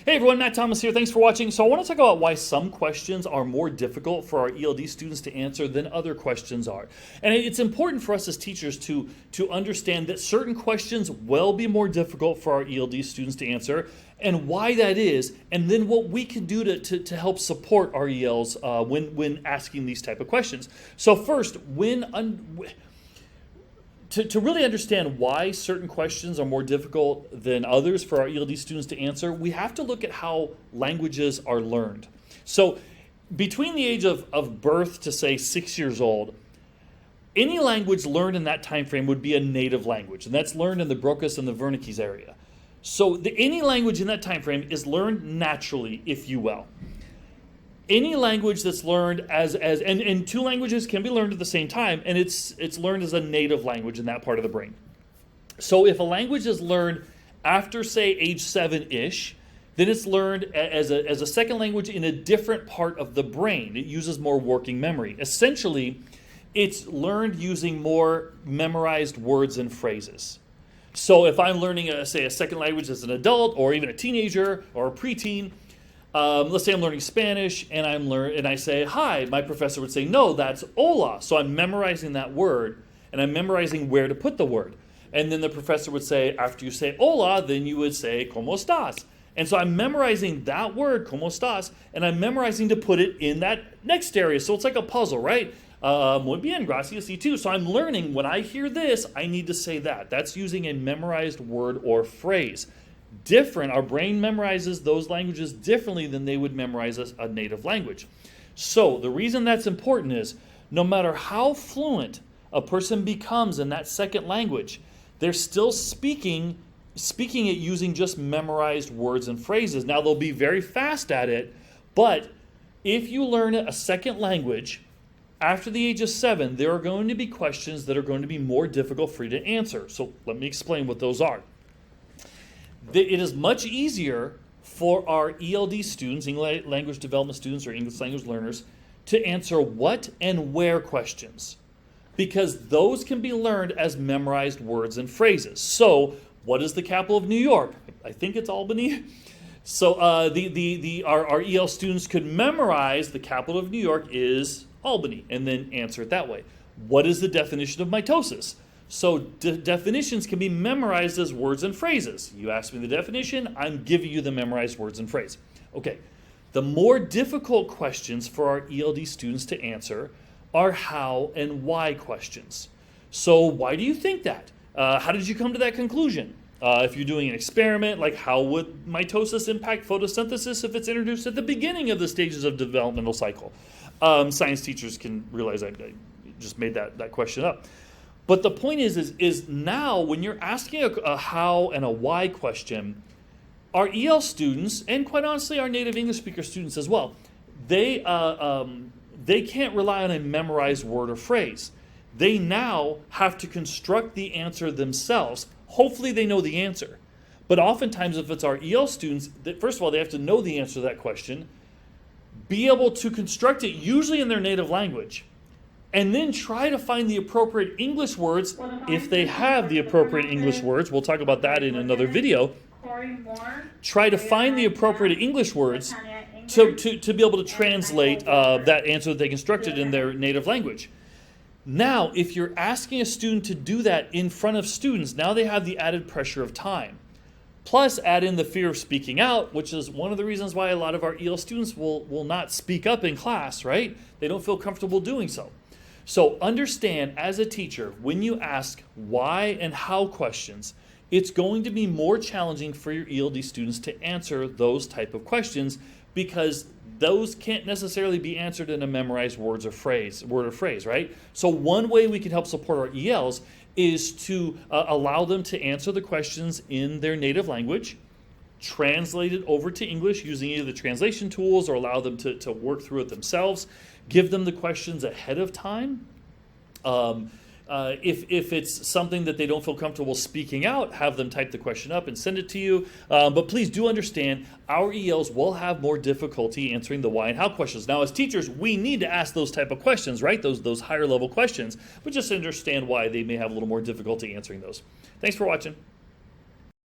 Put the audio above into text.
Hey everyone, Matt Thomas here. Thanks for watching. So I want to talk about why some questions are more difficult for our ELD students to answer than other questions are. And it's important for us as teachers to understand that certain questions will be more difficult for our ELD students to answer and why that is, and then what we can do to help support our ELs when asking these type of questions. So first, to really understand why certain questions are more difficult than others for our ELD students to answer, we have to look at how languages are learned. So between the age of birth to say 6 years old, any language learned in that time frame would be a native language, and that's learned in the Broca's and the Wernicke's area. So any language in that time frame is learned naturally, if you will. Any language that's learned and two languages can be learned at the same time, and it's learned as a native language in that part of the brain. So if a language is learned after, say, age 7-ish, then it's learned as a second language in a different part of the brain. It uses more working memory. Essentially, it's learned using more memorized words and phrases. So if I'm learning, say, a second language as an adult or even a teenager or a preteen, let's say I'm learning Spanish and I say, hi, my professor would say, no, that's hola. So I'm memorizing that word and I'm memorizing where to put the word. And then the professor would say, after you say hola, then you would say, ¿cómo estás? And so I'm memorizing that word, ¿cómo estás? And I'm memorizing to put it in that next area. So it's like a puzzle, right? Muy bien, gracias, y tú. So I'm learning, when I hear this, I need to say that. That's using a memorized word or phrase. Different, our brain memorizes those languages differently than they would memorize a native language. So the reason that's important is no matter how fluent a person becomes in that second language, they're still speaking it using just memorized words and phrases. Now they'll be very fast at it, but if you learn a second language after the age of 7, there are going to be questions that are going to be more difficult for you to answer. So let me explain what those are. It is much easier for our ELD students, English language development students or English language learners, to answer what and where questions, because those can be learned as memorized words and phrases. So what is the capital of New York? I think it's Albany. So our EL students could memorize the capital of New York is Albany and then answer it that way. What is the definition of mitosis? So definitions can be memorized as words and phrases. You ask me the definition, I'm giving you the memorized words and phrase. Okay, the more difficult questions for our ELD students to answer are how and why questions. So why do you think that? How did you come to that conclusion? If you're doing an experiment, like how would mitosis impact photosynthesis if it's introduced at the beginning of the stages of developmental cycle? Science teachers can realize I just made that question up. But the point is now when you're asking a how and a why question, our EL students, and quite honestly our native English speaker students as well, they can't rely on a memorized word or phrase. They now have to construct the answer themselves. Hopefully they know the answer. But oftentimes if it's our EL students, first of all, they have to know the answer to that question, be able to construct it usually in their native language, and then try to find the appropriate English words if they have the appropriate English words. We'll talk about that in another video. Try to find the appropriate English words to be able to translate that answer that they constructed in their native language. Now, if you're asking a student to do that in front of students, now they have the added pressure of time. Plus, add in the fear of speaking out, which is one of the reasons why a lot of our EL students will not speak up in class, right? They don't feel comfortable doing so. So understand, as a teacher, when you ask why and how questions, it's going to be more challenging for your ELD students to answer those type of questions because those can't necessarily be answered in a memorized word or phrase, right? So one way we can help support our ELs is to allow them to answer the questions in their native language, translate it over to English using either the translation tools or allow them to work through it themselves. Give them the questions ahead of time. If it's something that they don't feel comfortable speaking out, have them type the question up and send it to you. But please do understand, our ELs will have more difficulty answering the why and how questions. Now, as teachers, we need to ask those type of questions, right? Those higher level questions, but just understand why they may have a little more difficulty answering those. Thanks for watching.